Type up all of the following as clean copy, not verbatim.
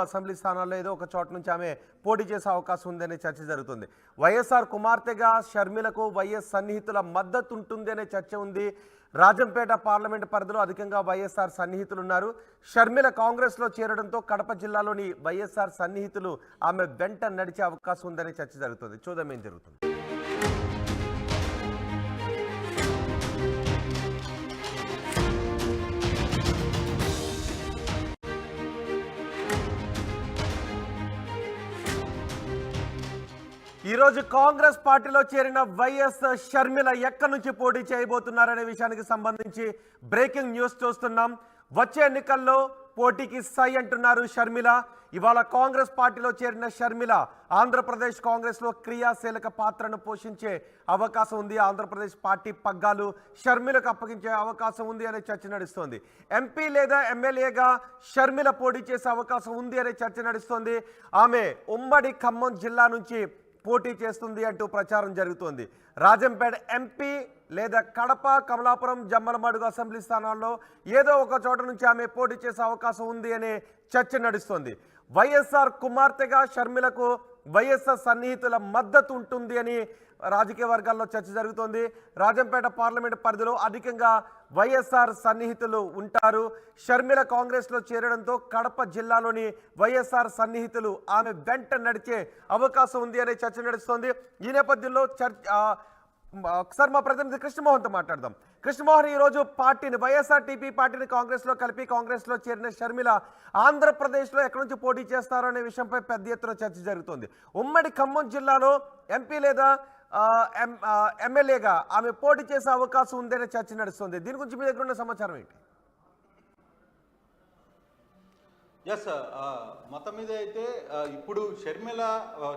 Assembly స్థానాల్లో ఏదో ఒక చోట నుంచి ఆమె పోటీ చేసే అవకాశం ఉందనే చర్చ జరుగుతుంది. వైఎస్ఆర్ కుమార్తెగా షర్మిలకు వైఎస్ సన్నిహితుల మద్దతు ఉంటుంది అనే చర్చ ఉంది. రాజంపేట పార్లమెంట్ పరిధిలో అధికంగా వైఎస్ఆర్ సన్నిహితులు ఉన్నారు. షర్మిల కాంగ్రెస్లో చేరడంతో కడప జిల్లాలోని వైఎస్ఆర్ సన్నిహితులు ఆమె వెంట నడిచే అవకాశం ఉందనే చర్చ జరుగుతుంది. చూద్దాం ఏం జరుగుతుంది. ఈరోజు కాంగ్రెస్ పార్టీలో చేరిన వైఎస్ షర్మిల ఎక్కడి నుంచి పోటీ చేయబోతున్నారనే విషయానికి సంబంధించి బ్రేకింగ్ న్యూస్ చూస్తున్నాం. వచ్చే ఎన్నికల్లో పోటీకి సై అంటున్నారు షర్మిల. ఇవాళ కాంగ్రెస్ పార్టీలో చేరిన షర్మిల ఆంధ్రప్రదేశ్ కాంగ్రెస్లో క్రియాశీలక పాత్రను పోషించే అవకాశం ఉంది. ఆంధ్రప్రదేశ్ పార్టీ పగ్గాలు షర్మిలకు అప్పగించే అవకాశం ఉంది అనే చర్చ నడుస్తోంది. ఎంపీ లేదా ఎమ్మెల్యేగా షర్మిల పోటీ చేసే అవకాశం ఉంది అనే చర్చ నడుస్తోంది. ఆమె ఉమ్మడి ఖమ్మం జిల్లా నుంచి పోటీ చేస్తుంది అంటూ ప్రచారం జరుగుతోంది. రాజంపేట ఎంపీ లేదా కడప, కమలాపురం, జమ్మలమడుగు అసెంబ్లీ స్థానాల్లో ఏదో ఒక చోట నుంచి ఆమె పోటీ చేసే అవకాశం ఉంది అనే చర్చ నడుస్తోంది. వైఎస్ఆర్ కుమార్తెగా షర్మిలకు వైఎస్ఆర్ సన్నిహితుల మద్దతు ఉంటుంది అని రాజకీయ వర్గాల్లో చర్చ జరుగుతోంది. రాజంపేట పార్లమెంట్ పరిధిలో అధికంగా వైఎస్ఆర్ సన్నిహితులు ఉంటారు. షర్మిల కాంగ్రెస్లో చేరడంతో కడప జిల్లాలోని వైఎస్ఆర్ సన్నిహితులు ఆమె వెంట నడిచే అవకాశం ఉంది అనే చర్చ నడుస్తోంది. ఈ నేపథ్యంలో ఒకసారి మా ప్రతినిధి కృష్ణమోహన్తో మాట్లాడదాం. కృష్ణమోహన్, ఈరోజు పార్టీని వైఎస్ఆర్టీపీ పార్టీని కాంగ్రెస్లో కలిపి కాంగ్రెస్లో చేరిన షర్మిల ఆంధ్రప్రదేశ్లో ఎక్కడి నుంచి పోటీ చేస్తారో అనే విషయంపై పెద్ద ఎత్తున చర్చ జరుగుతోంది. ఉమ్మడి ఖమ్మం జిల్లాలో ఎంపీ లేదా ఎమ్మెల్యేగా ఆమె పోటీ చేసే అవకాశం ఉందనే చర్చ నడుస్తుంది. దీని గురించి మీ దగ్గర ఉన్న సమాచారం ఏంటి? ఎస్, మొత్తం మీద అయితే ఇప్పుడు షర్మిల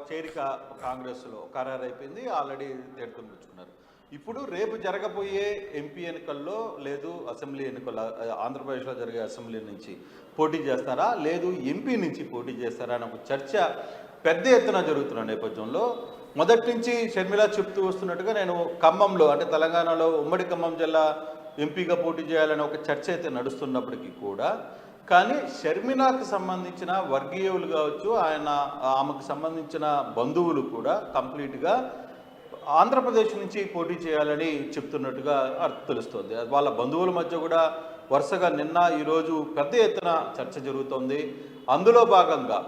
చేరిక కాంగ్రెస్లో ఖరారైపోయింది. ఆల్రెడీ తేడుకొని పుచ్చుకున్నారు. ఇప్పుడు రేపు జరగబోయే ఎంపీ ఎన్నికల్లో లేదు అసెంబ్లీ ఎన్నికల్లో ఆంధ్రప్రదేశ్లో జరిగే అసెంబ్లీ నుంచి పోటీ చేస్తారా, లేదు ఎంపీ నుంచి పోటీ చేస్తారా అనే ఒక చర్చ పెద్ద ఎత్తున జరుగుతున్న నేపథ్యంలో మొదటి నుంచి షర్మిల చెప్తూ వస్తున్నట్టుగా నేను ఖమ్మంలో అంటే తెలంగాణలో ఉమ్మడి ఖమ్మం జిల్లా ఎంపీగా పోటీ చేయాలనే ఒక చర్చ అయితే నడుస్తున్నప్పటికీ కూడా కానీ షర్మిలకు సంబంధించిన వర్గీయులు కావచ్చు, ఆమెకు సంబంధించిన బంధువులు కూడా కంప్లీట్గా ఆంధ్రప్రదేశ్ నుంచి పోటీ చేయాలని చెప్తున్నట్టుగా తెలుస్తోంది. వాళ్ళ బంధువుల మధ్య కూడా వరుసగా నిన్న ఈరోజు పెద్ద ఎత్తున చర్చ జరుగుతోంది. అందులో భాగంగా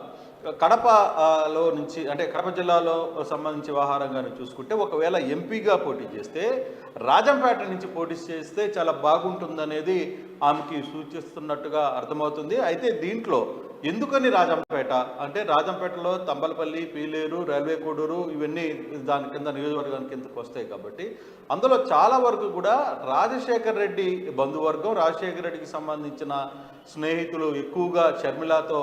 కడపలో నుంచి అంటే కడప జిల్లాలో సంబంధించి వ్యవహారంగా చూసుకుంటే ఒకవేళ ఎంపీగా పోటీ చేస్తే రాజంపేట నుంచి పోటీ చేస్తే చాలా బాగుంటుందనేది ఆమెకి సూచిస్తున్నట్టుగా అర్థమవుతుంది. అయితే దీంట్లో ఎందుకని రాజంపేట అంటే రాజంపేటలో తంబలపల్లి, పీలేరు, రైల్వే కోడూరు ఇవన్నీ దాని కింద నియోజకవర్గానికి కిందకు వస్తాయి కాబట్టి అందులో చాలా వరకు కూడా రాజశేఖర్ రెడ్డి బంధువర్గం, రాజశేఖర్ రెడ్డికి సంబంధించిన స్నేహితులు ఎక్కువగా షర్మిలతో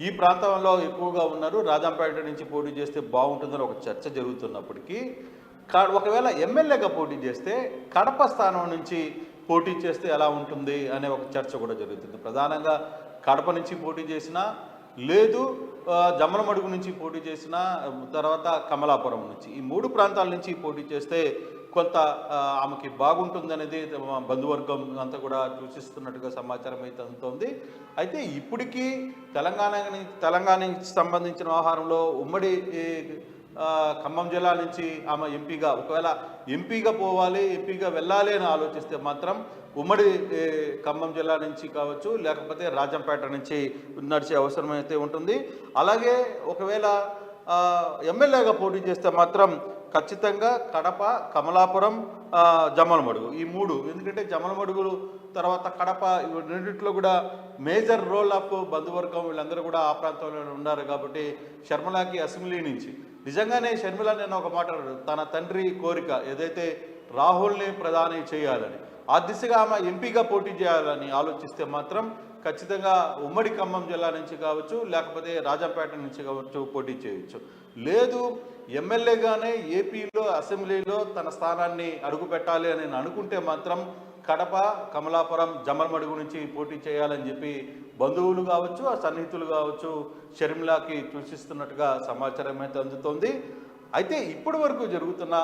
ఈ ప్రాంతంలో ఎక్కువగా ఉన్నారు. రాజంపేట నుంచి పోటీ చేస్తే బాగుంటుందని ఒక చర్చ జరుగుతున్నప్పటికీ ఒకవేళ ఎమ్మెల్యేగా పోటీ చేస్తే కడప స్థానం నుంచి పోటీ చేస్తే ఎలా ఉంటుంది అనే ఒక చర్చ కూడా జరుగుతుంది. ప్రధానంగా కడప నుంచి పోటీ చేసినా లేదు జమ్మలమడుగు నుంచి పోటీ చేసినా తర్వాత కమలాపురం నుంచి ఈ మూడు ప్రాంతాల నుంచి పోటీ చేస్తే కొంత ఆమెకి బాగుంటుందనేది బంధువర్గం అంతా కూడా సూచిస్తున్నట్టుగా సమాచారం అయితే అందుతోంది. అయితే ఇప్పటికీ తెలంగాణకి సంబంధించిన వ్యవహారంలో ఉమ్మడి ఖమ్మం జిల్లా నుంచి ఆమె ఎంపీగా ఒకవేళ ఎంపీగా పోవాలి, ఎంపీగా వెళ్ళాలి అని ఆలోచిస్తే మాత్రం ఉమ్మడి ఖమ్మం జిల్లా నుంచి కావచ్చు లేకపోతే రాజంపేట నుంచి నడిచే అవసరం అయితే ఉంటుంది. అలాగే ఒకవేళ ఎమ్మెల్యేగా పోటీ చేస్తే మాత్రం ఖచ్చితంగా కడప, కమలాపురం, జమ్మలమడుగు ఈ మూడు, ఎందుకంటే జమ్మలమడుగులు తర్వాత కడప రెండింటిలో కూడా మేజర్ రోల్ ఆఫ్ బంధువర్గం వీళ్ళందరూ కూడా ఆ ప్రాంతంలో ఉన్నారు కాబట్టి షర్మిలకి అసెంబ్లీ నుంచి నిజంగానే షర్మిల నేను ఒక మాట తన తండ్రి కోరిక ఏదైతే రాహుల్ని ప్రధాని చేయాలని ఆ దిశగా ఆమె ఎంపీగా పోటీ చేయాలని ఆలోచిస్తే మాత్రం ఖచ్చితంగా ఉమ్మడి ఖమ్మం జిల్లా నుంచి కావచ్చు లేకపోతే రాజంపేట నుంచి కావచ్చు పోటీ చేయొచ్చు. లేదు ఎమ్మెల్యేగానే ఏపీలో అసెంబ్లీలో తన స్థానాన్ని అడుగుపెట్టాలి అని అనుకుంటే మాత్రం కడప, కమలాపురం, జమ్మలమడుగు నుంచి పోటీ చేయాలని చెప్పి బంధువులు కావచ్చు, ఆ సన్నిహితులు కావచ్చు షర్మిలకి సూచిస్తున్నట్టుగా సమాచారం అయితే అందుతోంది. అయితే ఇప్పటి వరకు జరుగుతున్న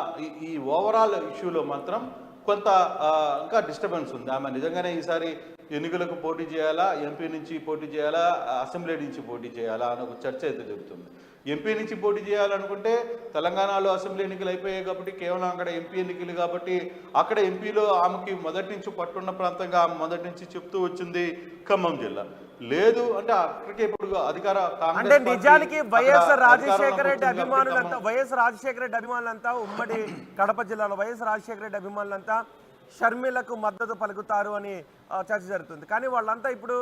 ఈ ఓవరాల్ ఇష్యూలో మాత్రం కొంత ఇంకా డిస్టర్బెన్స్ ఉంది. ఆమె నిజంగానే ఈసారి ఎన్నికలకు పోటీ చేయాలా, ఎంపీ నుంచి పోటీ చేయాలా, అసెంబ్లీ నుంచి పోటీ చేయాలా అని ఒక చర్చ అయితే జరుగుతుంది. ఎంపీ నుంచి పోటీ చేయాలనుకుంటే తెలంగాణలో అసెంబ్లీ ఎన్నికలు అయిపోయాయి కాబట్టి కేవలం అక్కడ ఎంపీ ఎన్నికలు కాబట్టి అక్కడ ఎంపీలో ఆమెకి మొదటి నుంచి పట్టున్న ప్రాంతంగా ఆమె మొదటి నుంచి చెప్తూ వచ్చింది ఖమ్మం జిల్లా. లేదు అంటే అక్కడికి ఇప్పుడు అధికార అంటే నిజానికి వైఎస్ రాజశేఖర రెడ్డి అభిమానులంతా ఉమ్మడి కడప జిల్లాలో వైఎస్ రాజశేఖర రెడ్డి అభిమానులంతా షర్మిలకు మద్దతు పలుకుతారు అని చర్చ జరుగుతుంది. కానీ వాళ్ళంతా ఇప్పుడు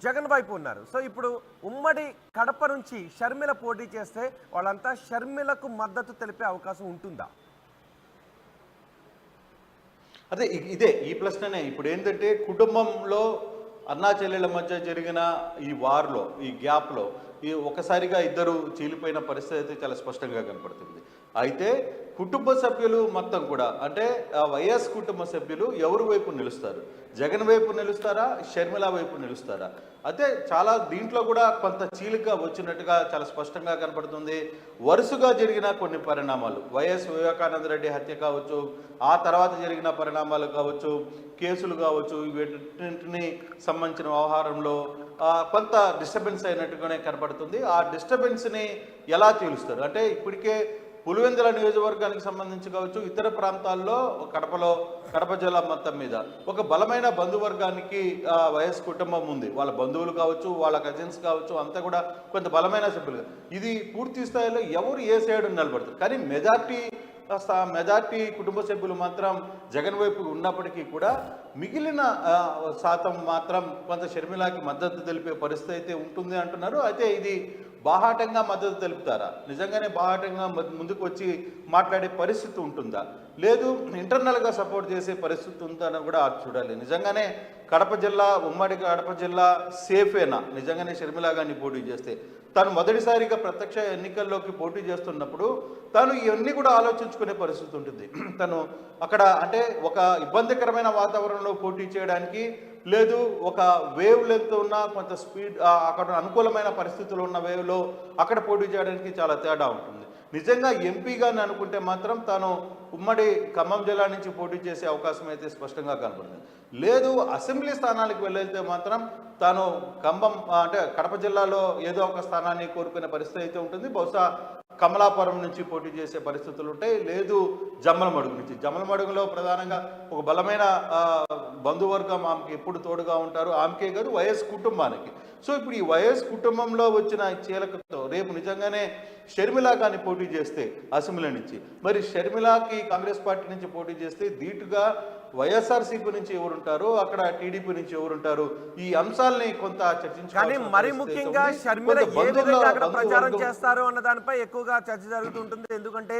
జగన్ వైపు ఉన్నారు. సో ఇప్పుడు ఉమ్మడి కడప నుంచి షర్మిల పోటీ చేస్తే వాళ్ళంతా షర్మిలకు మద్దతు తెలిపే అవకాశం ఉంటుందా? అదే ఇదే ఈ ప్రశ్ననే. ఇప్పుడు ఏంటంటే కుటుంబంలో అన్నా చెల్లెల మధ్య జరిగిన ఈ వార్లో, ఈ గ్యాప్లో ఈ ఒకసారిగా ఇద్దరు చీలిపోయిన పరిస్థితి అయితే చాలా స్పష్టంగా కనపడుతుంది. అయితే కుటుంబ సభ్యులు మొత్తం కూడా అంటే వైఎస్ కుటుంబ సభ్యులు ఎవరి వైపు నిలుస్తారు? జగన్ వైపు నిలుస్తారా, షర్మిల వైపు నిలుస్తారా? అయితే చాలా దీంట్లో కూడా కొంత చీలిక వచ్చినట్టుగా చాలా స్పష్టంగా కనపడుతుంది. వరుసగా జరిగిన కొన్ని పరిణామాలు, వైఎస్ వివేకానంద రెడ్డి హత్య కావచ్చు, ఆ తర్వాత జరిగిన పరిణామాలు కావచ్చు, కేసులు కావచ్చు, వీటిని సంబంధించిన వ్యవహారంలో కొంత డిస్టర్బెన్స్ అయినట్టుగానే కనపడుతుంది. ఆ డిస్టర్బెన్స్ని ఎలా తీలుస్తారు అంటే ఇప్పటికే పులివెందుల నియోజకవర్గానికి సంబంధించి కావచ్చు, ఇతర ప్రాంతాల్లో కడప జిల్లా మొత్తం మీద ఒక బలమైన బంధువర్గానికి వైఎస్ కుటుంబం ఉంది. వాళ్ళ బంధువులు కావచ్చు, వాళ్ళ కజిన్స్ కావచ్చు, అంతా కూడా కొంత బలమైన సభ్యులు. ఇది పూర్తి స్థాయిలో ఎవరు ఏ సైడ్ నిలబడతారు. కానీ మెజార్టీ కుటుంబ సభ్యులు మాత్రం జగన్ వైపు ఉన్నప్పటికీ కూడా మిగిలిన శాతం మాత్రం కొంత షర్మిలాకి మద్దతు తెలిపే పరిస్థితి అయితే ఉంటుంది అంటున్నారు. అయితే ఇది బాహాటంగా మద్దతు తెలుపుతారా? నిజంగానే బాహాటంగా ముందుకు వచ్చి మాట్లాడే పరిస్థితి ఉంటుందా? లేదు ఇంటర్నల్గా సపోర్ట్ చేసే పరిస్థితి ఉందా అని కూడా చూడాలి. నిజంగానే ఉమ్మడి కడప జిల్లా సేఫేనా నిజంగానే షర్మిల గారిని పోటీ చేస్తే? తను మొదటిసారిగా ప్రత్యక్ష ఎన్నికల్లోకి పోటీ చేస్తున్నప్పుడు తను ఇవన్నీ కూడా ఆలోచించుకునే పరిస్థితి ఉంటుంది. తను అక్కడ అంటే ఒక ఇబ్బందికరమైన వాతావరణంలో పోటీ చేయడానికి, లేదు ఒక వేవ్ లెంత్ ఉన్న కొంత స్పీడ్ అక్కడ అనుకూలమైన పరిస్థితులు ఉన్న వేవ్లో అక్కడ పోటీ చేయడానికి చాలా తేడా ఉంటుంది. నిజంగా ఎంపీగాని అనుకుంటే మాత్రం తాను ఉమ్మడి ఖమ్మం జిల్లా నుంచి పోటీ చేసే అవకాశం అయితే స్పష్టంగా కనపడుతుంది. లేదు అసెంబ్లీ స్థానాలకు వెళ్ళితే మాత్రం తాను కడప జిల్లాలో ఏదో ఒక స్థానాన్ని కోరుకునే పరిస్థితి అయితే ఉంటుంది. బహుశా కమలాపురం నుంచి పోటీ చేసే పరిస్థితులు ఉంటాయి. లేదు జమ్మలమడుగు నుంచి. జమ్మలమడుగులో ప్రధానంగా ఒక బలమైన బంధువర్గం ఆమెకి ఎప్పుడు తోడుగా ఉంటారు. ఆమెకే కాదు వైఎస్ కుటుంబానికి. సో ఇప్పుడు ఈ వైఎస్ కుటుంబంలో వచ్చిన చీలకతో రేపు నిజంగానే షర్మిల కానీ పోటీ చేస్తే అసెంబ్లీ నుంచి, మరి షర్మిలాకి కాంగ్రెస్ పార్టీ నుంచి పోటీ చేస్తే ధీటుగా వైఎస్ఆర్సీపీ నుంచి ఎవరుంటారు, అక్కడ టీడీపీ నుంచి ఎవరుంటారు, ఈ అంశాలని కొంత చర్చించాలి. మరి ముఖ్యంగా షర్మిల ఏ విధంగా అక్కడ ప్రచారం చేస్తారు అన్న దానిపై ఎక్కువగా చర్చ జరుగుతుంటుంది. ఎందుకంటే